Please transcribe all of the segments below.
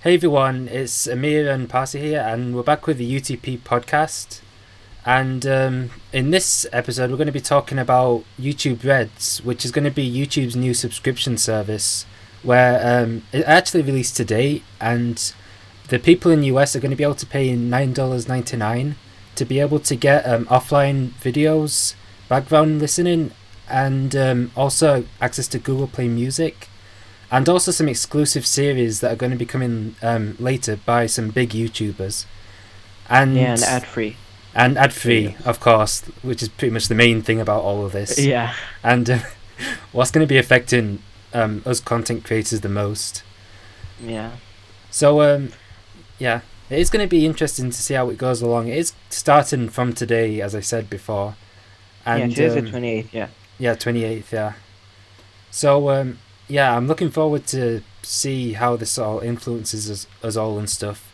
Hey everyone, it's Amir and Parsi here, and we're back with the UTP podcast. And in this episode, we're going to be talking about YouTube Reds, which is going to be YouTube's new subscription service, where it actually released today, and the people in the US are going to be able to pay $9.99 to be able to get offline videos, background listening, and also access to Google Play Music and also some exclusive series that are going to be coming later by some big YouTubers, Yeah, and and ad free ad free, videos. of course, which is pretty much the main thing about all of this, Yeah, and what's going to be affecting us content creators the most. yeah, So yeah, it is going to be interesting to see how it goes along. It is starting from today, as I said before, yeah. and Today's the 28th. Yeah, yeah, 28th, yeah. So yeah, I'm looking forward to see how this all influences us all and stuff.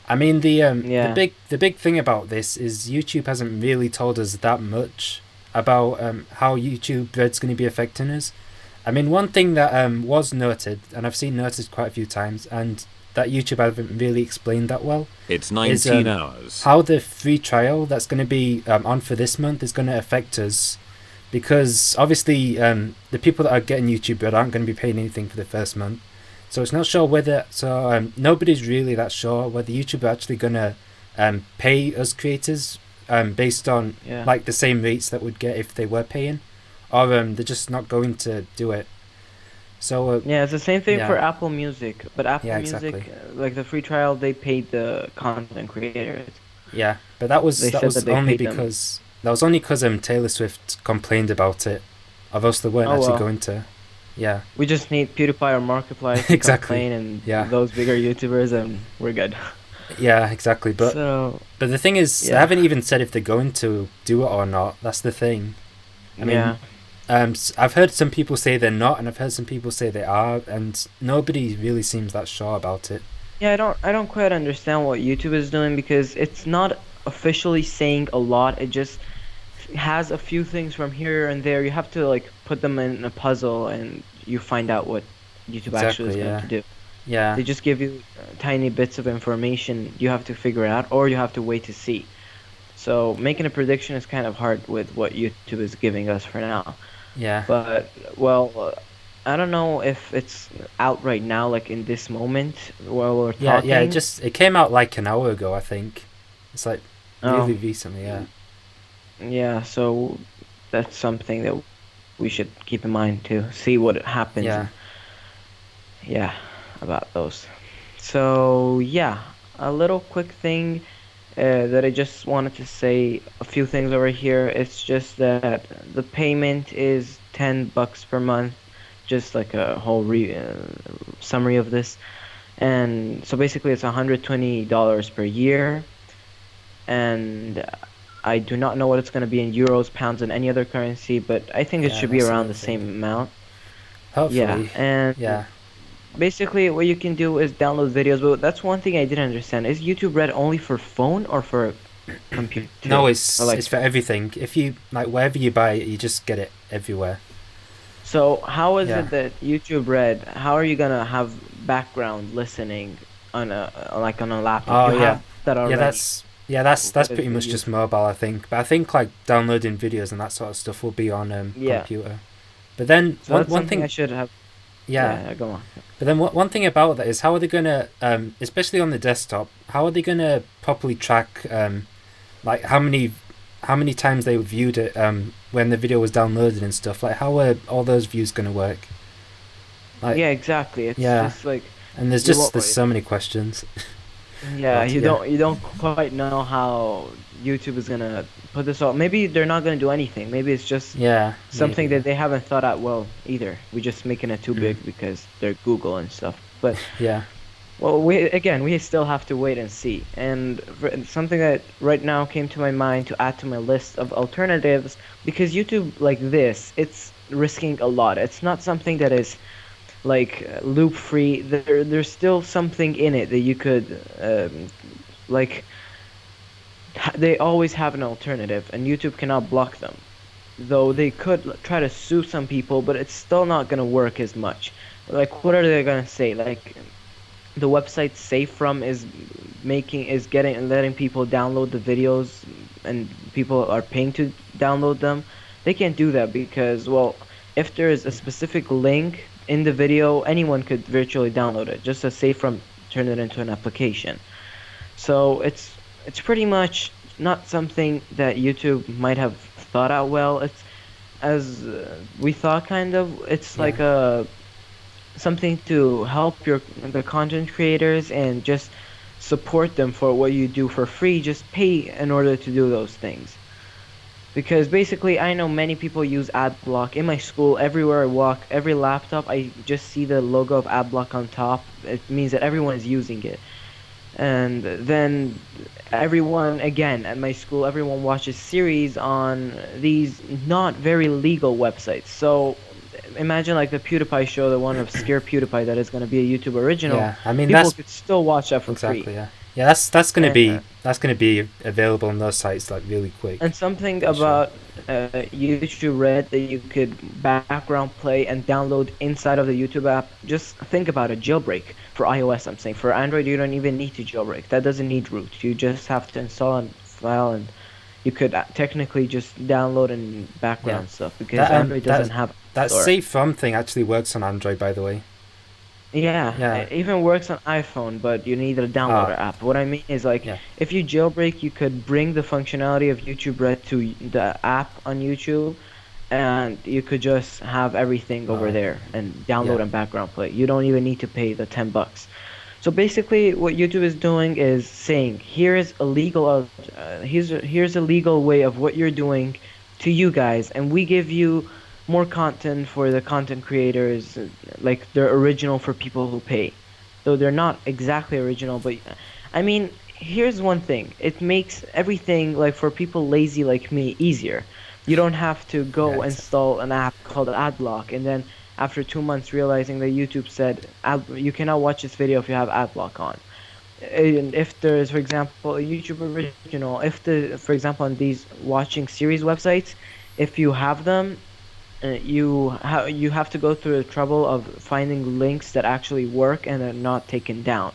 I mean yeah, the big thing about this is YouTube hasn't really told us that much about how YouTube Red's going to be affecting us. I mean, one thing that was noted, and I've seen noted quite a few times, and that YouTube haven't really explained that well, It's is 19 hours. how the free trial that's going to be on for this month is going to affect us, because obviously the people that are getting YouTube Red aren't going to be paying anything for the first month, so it's not sure whether nobody's really that sure whether YouTube are actually going to pay us creators based on yeah, like the same rates that would get if they were paying, or they're just not going to do it. So yeah. It's the same thing for yeah, Apple Music, but Apple yeah, Music, exactly. like the free trial, they paid the content creators. Yeah, but They that said was that they only paid them. because Taylor Swift complained about it, or else they weren't Oh actually well, going to. Yeah, we just need PewDiePie or Markiplier to exactly. complain, and Yeah, those bigger YouTubers, and we're good. yeah, exactly. So But the thing is, they yeah, haven't even said if they're going to do it or not. That's the thing. I mean, yeah. I've heard some people say they're not, and I've heard some people say they are, and nobody really seems that sure about it. Yeah, I don't quite understand what YouTube is doing because it's not officially saying a lot. It just has a few things from here and there. You have to like put them in a puzzle and you find out what YouTube actually is Exactly. going Yeah. to do. Yeah. They just give you tiny bits of information. You have to figure it out or you have to wait to see. So making a prediction is kind of hard with what YouTube is giving us for now. Yeah. But well, I don't know if it's out right now, like in this moment while we're Yeah. Yeah. talking. It came out like an hour ago, I think. It's like Oh, really recently. Yeah. yeah, so that's something that we should keep in mind to see what happens Yeah. and yeah, about those. So yeah, a little quick thing that I just wanted to say a few things over here. It's just that the payment is $10 per month, just like a whole summary of this. And so basically it's $120 per year, and I do not know what it's going to be in euros, pounds, and any other currency, but I think it Yeah. should be That's around another the same thing. amount. Yeah, Hopefully. and Yeah. basically what you can do is download videos, but that's one thing I didn't understand. Is YouTube Red only for phone or for computer No, too? Or like, it's for everything. If you like wherever you buy it, you just get it everywhere. so how is Yeah. it that YouTube Red, how are you gonna have background listening on a like on a laptop? Oh You yeah. have that Yeah. already. That's What is pretty the much use? just mobile, I think. But I think like downloading videos and that sort of stuff will be on Yeah, computer. But then so that's one something I thing, should have. yeah. Yeah, go on. But then one thing about that is how are they gonna, especially on the desktop, how are they gonna properly track like how many times they viewed it when the video was downloaded and stuff? Like how are all those views gonna work? Like Yeah, exactly. It's yeah, just like and you won't. there's so many questions Yeah, about it. Yeah, you don't quite know how YouTube is gonna put this out. Maybe they're not gonna do anything. Maybe it's just yeah, maybe. something Yeah. that they haven't thought out well either. We're just making it too Mm. big because they're Google and stuff. But Yeah. well, we still have to wait and see. And something that right now came to my mind to add to my list of alternatives, because YouTube like this, it's risking a lot. It's not something that is like loop free. There's still something in it that you could like they always have an alternative and YouTube cannot block them, though they could try to sue some people, but it's still not gonna work as much. Like what are they gonna say? Like the website safe from is getting and letting people download the videos, and people are paying to download them. They can't do that because, well, if there is a specific link in the video, anyone could virtually download it. Just as safe from turn it into an application. So it's pretty much not something that YouTube might have thought out well. It's as we thought, kind of. It's Yeah. like a something to help the content creators and just support them for what you do for free. Just pay in order to do those things. Because basically, I know many people use AdBlock. In my school, everywhere I walk, every laptop, I just see the logo of AdBlock on top. It means that everyone is using it. And then everyone, again, at my school, everyone watches series on these not very legal websites. So imagine like the PewDiePie show, the one of Scare PewDiePie that is going to be a YouTube original. Yeah, I mean People that's could still watch that for free. exactly, yeah. Yeah, that's gonna And be available on those sites like really quick. And something For sure. about YouTube Red that you could background play and download inside of the YouTube app. Just think about a jailbreak for iOS. I'm saying for Android, you don't even need to jailbreak. That doesn't need root. You just have to install a file, and you could technically just download and Yeah. background stuff because That Android doesn't have that Store. save from thing actually works on Android, by the way. Yeah, Yeah. it even works on iPhone, but you need a Ah, downloader app. What I mean is like yeah. if you jailbreak, you could bring the functionality of YouTube Red to the app on YouTube, and you could just have everything over Alright. there and download Yeah. and background play. You don't even need to pay the $10. So basically, what YouTube is doing is saying, here's a legal way of what you're doing to you guys, and we give you more content for the content creators, like they're original for people who pay. Though they're not exactly original, but I mean, here's one thing. It makes everything like for people lazy like me easier. You don't have to Yeah. go install an app called AdBlock and then after 2 months realizing that YouTube said you cannot watch this video if you have AdBlock on. And if there's, for example, a YouTube original, for example, on these watching series websites, if you have them, you have to go through the trouble of finding links that actually work and are not taken down.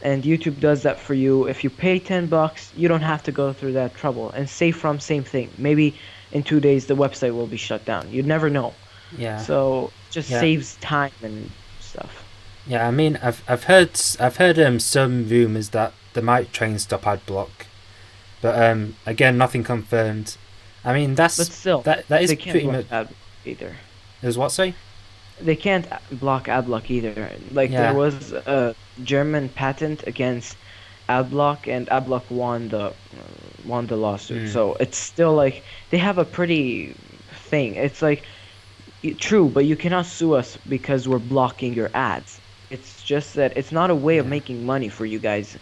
And YouTube does that for you. If you pay $10, you don't have to go through that trouble. And Safe From, same thing. Maybe in 2 days the website will be shut down. You'd never know. Yeah. So just Yeah. saves time and stuff. Yeah, I mean, I've heard some rumors that they might try and stop ad block, but again, nothing confirmed. I mean, But still, that is they can't pretty block much. ad either. Is what, say? They can't block AdBlock either. Like there Yeah. was a German patent against AdBlock, and AdBlock won the lawsuit. Mm. So it's still like they have a pretty thing. It's like true, but you cannot sue us because we're blocking your ads. It's just that it's not a way of Yeah. making money for you guys.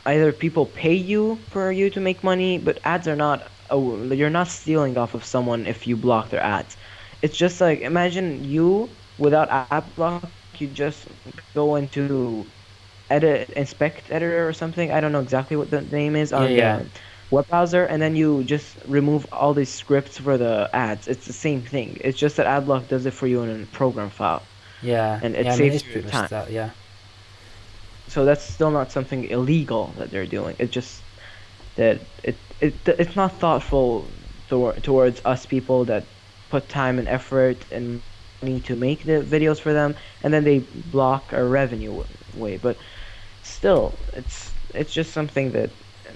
Either people pay you for you to make money, but ads are not. You're not stealing off of someone if you block their ads. It's just like imagine you without ad block, you just go into edit inspect editor or something. I don't know exactly what the name is Yeah. on Yeah. the web browser, and then you just remove all these scripts for the ads. It's the same thing. It's just that AdBlock does it for you in a program file, Yeah. and it Yeah. I mean, saves it's you your pretty much time. that. Yeah. So that's still not something illegal that they're doing. It's just that it's not thoughtful towards us people that put time and effort and money to make the videos for them, and then they block our revenue way. But still, it's just something that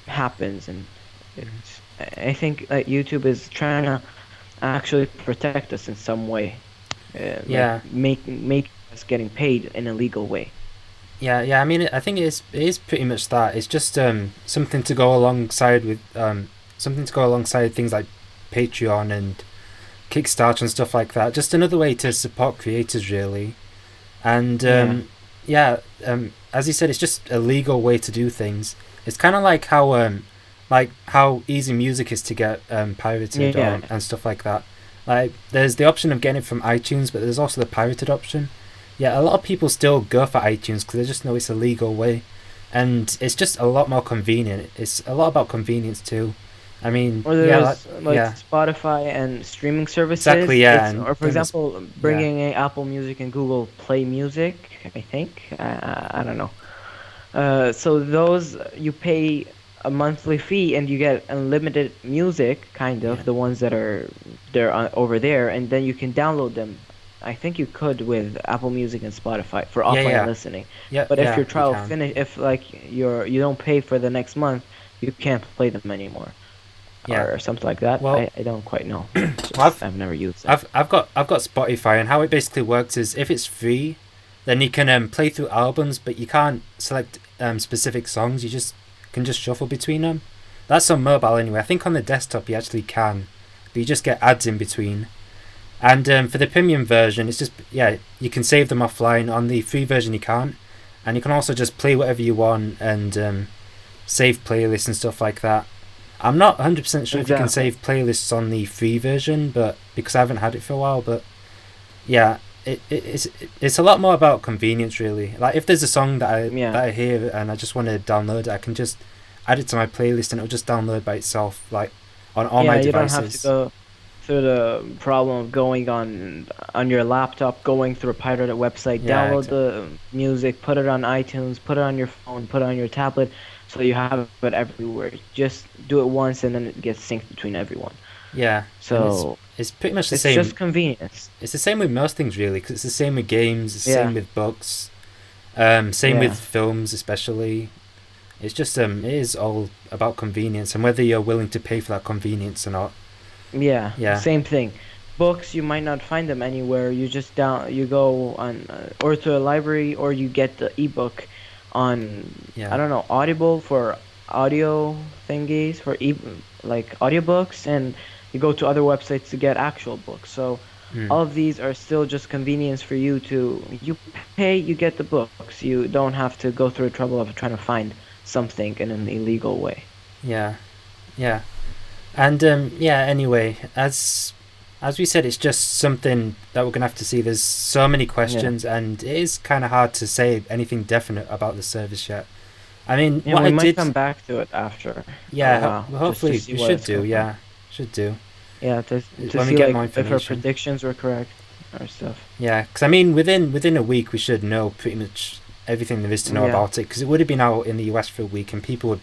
happens, and I think that YouTube is trying to actually protect us in some way, like Yeah. make us getting paid in a legal way. Yeah. Yeah. I mean, I think it is pretty much that. It's just something to go alongside with something to go alongside things like Patreon and Kickstarter and stuff like that. Just another way to support creators, really. And Yeah. yeah, as you said, it's just a legal way to do things. It's kind of like how easy music is to get pirated Yeah. or and stuff like that. Like there's the option of getting it from iTunes, but there's also the pirated option. Yeah, a lot of people still go for iTunes because they just know it's a legal way, and it's just a lot more convenient. It's a lot about convenience too, I mean, Or yeah, there's like yeah, Spotify and streaming exactly, services. yeah, It's, and or for then there's, example, yeah, bringing in Apple Music and Google Play Music, I think. I don't know. So those you pay a monthly fee and you get unlimited music, kind of yeah, the ones that are there over there, and then you can download them. I think you could with Apple Music and Spotify for yeah, offline yeah, listening. yeah, But if yeah, your you trial can, finish, if like you don't pay for the next month, you can't play them anymore yeah. or something like that. Well, I don't quite know. It's just I've I've never used them. I've got Spotify, and how it basically works is if it's free, then you can play through albums, but you can't select specific songs. You just can just shuffle between them. That's on mobile anyway. I think on the desktop you actually can, but you just get ads in between. And for the premium version, it's just yeah, you can save them offline. On the free version, you can't, and you can also just play whatever you want and save playlists and stuff like that. I'm not 100% sure if you can Exactly. save playlists on the free version, but because I haven't had it for a while, but yeah, it's a lot more about convenience really. Like if there's a song Yeah. that I hear and I just want to download it, I can just add it to my playlist and it'll just download by itself, like on all my Yeah, you don't have to devices. go through the problem of going on your laptop, going through a pirated website, Yeah, download the music, put it on iTunes, put it on your phone, put it on your tablet, so you have it everywhere. Just do it once and then it gets synced between everyone. yeah, and So it's pretty much the it's just same. convenience. It's the same with most things really, because it's the same with games, it's the Yeah, same with books, same with yeah, films especially. It's just it is all about convenience and whether you're willing to pay for that convenience or not. yeah. Yeah, Same thing. Books, you might not find them anywhere. You go on or to a library or you get the ebook on I yeah, don't know, Audible for audio thingies for like audiobooks, and you go to other websites to get actual books. So mm, all of these are still just convenience for you to you pay, you get the books. You don't have to go through the trouble of trying to find something in an illegal way. yeah, yeah. And yeah. Anyway, as we said, it's just something that we're gonna have to see. There's so many Yeah. questions, and it is kind of hard to say anything definite about the service yet. I mean, Yeah, what we I might did, come back to it after a yeah, while just to hopefully see we what should it's do. going on. Yeah, should do Yeah, to when we see get more like if our information. predictions were correct or stuff. Yeah, because I mean, within a week, we should know pretty much everything there is to know Yeah. about it. Because it would have been out in the US for a week, and people are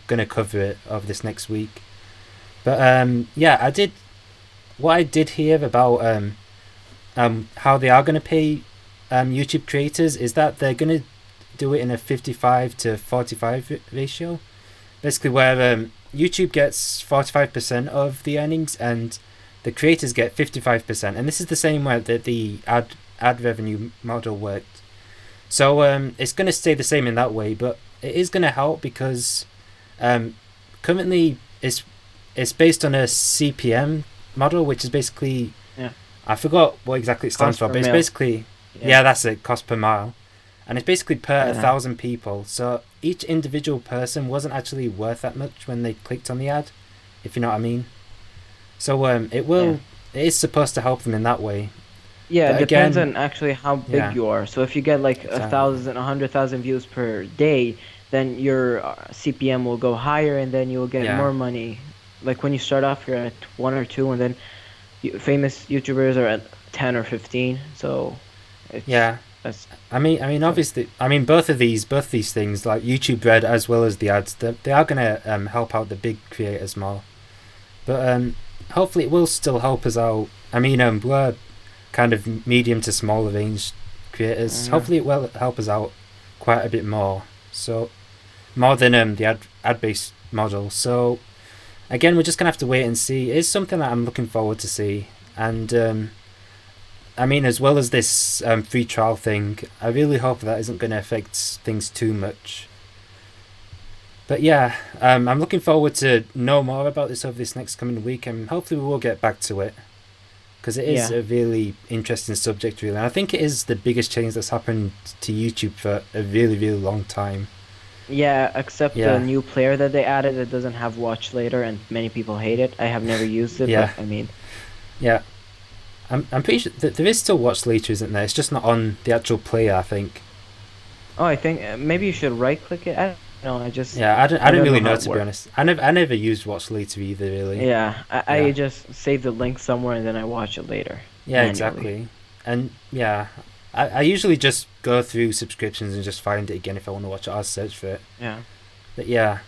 gonna cover it over this next week. But yeah, what I did hear about how they are gonna pay YouTube creators is that they're gonna do it in a 55 to 45 ratio, basically where YouTube gets 45% of the earnings and the creators get 55%, and this is the same way that the ad revenue model worked. So it's going to stay the same in that way, but it is going to help because currently it's based on a CPM model, which is basically Yeah. I forgot what exactly it stands Cost for, per but it's mil. basically Yeah. yeah, that's it, cost per mile, and it's basically per Yeah. 1,000 people. So each individual person wasn't actually worth that much when they clicked on the ad, if you know what I mean. So Yeah. it is supposed to help them in that way, Yeah, it but depends again, on actually how big yeah, you are. So if you get like exactly, 100,000 views per day, then your CPM will go higher, and then you will get yeah, more money. Like when you start off, you're at one or two, and then famous YouTubers are at 10 or 15. So it's yeah. that's I mean, so obviously, I mean, both these things, like YouTube Red as well as the ads, they are gonna help out the big creators more. But hopefully, it will still help us out. I mean, we're kind of medium to smaller range creators. uh, Hopefully, it will help us out quite a bit more. So more than the ad based model. So again, we're just gonna have to wait and see. It's something that I'm looking forward to see, and I mean, as well as this free trial thing, I really hope that isn't going to affect things too much. But yeah, I'm looking forward to know more about this over this next coming week, and hopefully we will get back to it because it is yeah. a really interesting subject, really. And I think it is the biggest change that's happened to YouTube for a really, really long time. Yeah, except the Yeah, new player that they added that doesn't have watch later, and many people hate it. I have never used it, but yeah, I mean, yeah. I'm pretty sure that there is still watch later, isn't there? It's just not on the actual player, I think. oh, I think maybe you should right click it. I No, I just Yeah, I I don't don't know really how know, it to be works. honest. I never used Watch Later either, really. Yeah, I Yeah. just save the link somewhere and then I watch it later Yeah, manually. exactly. And yeah, I usually just go through subscriptions and just find it again if I want to watch it. I'll search for it. Yeah. But yeah.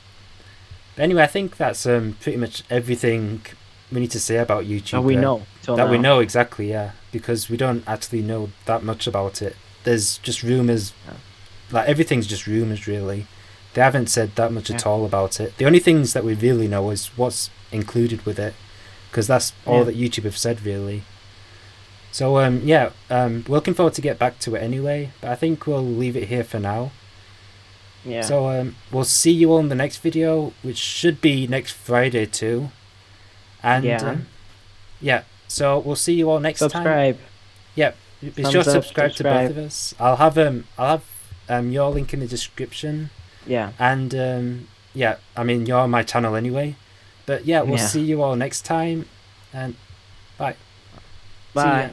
But anyway, I think that's pretty much everything we need to say about That YouTube. we know till That we now. know exactly, yeah, because we don't actually know that much about it. There's just rumors, Yeah. like everything's just rumors, really. They haven't said that much Yeah. at all about it. The only things that we really know is what's included with it, because that's all Yeah. that YouTube have said, really. So we're looking forward to get back to it anyway. But I think we'll leave it here for now. Yeah. So we'll see you all in the next video, which should be next Friday too. And Yeah. yeah, so we'll see you all next time. Subscribe. Yeah, be sure Thumbs to up, subscribe to both of us. I'll have your link in the description. Yeah. And yeah, I mean you're on my channel anyway. But yeah, we'll Yeah. see you all next time. And bye. See Bye. ya.